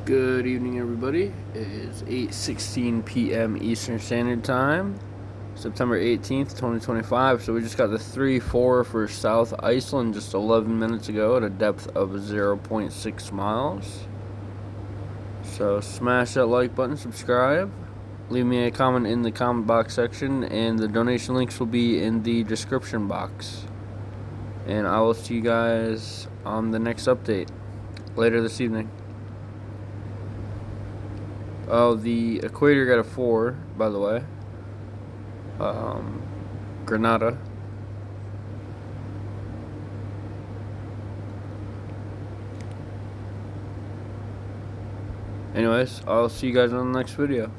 Good evening, everybody. It is 8:16 p.m. Eastern Standard Time, September 18th, 2025. So we just got the 3-4 for South Iceland just 11 minutes ago at a depth of 0.6 miles. So smash that like button, subscribe, leave me a comment in the comment box section, and the donation links will be in the description box. And I will see you guys on the next update later this evening. Oh, the equator got a 4, by the way. Granada. Anyways, I'll see you guys on the next video.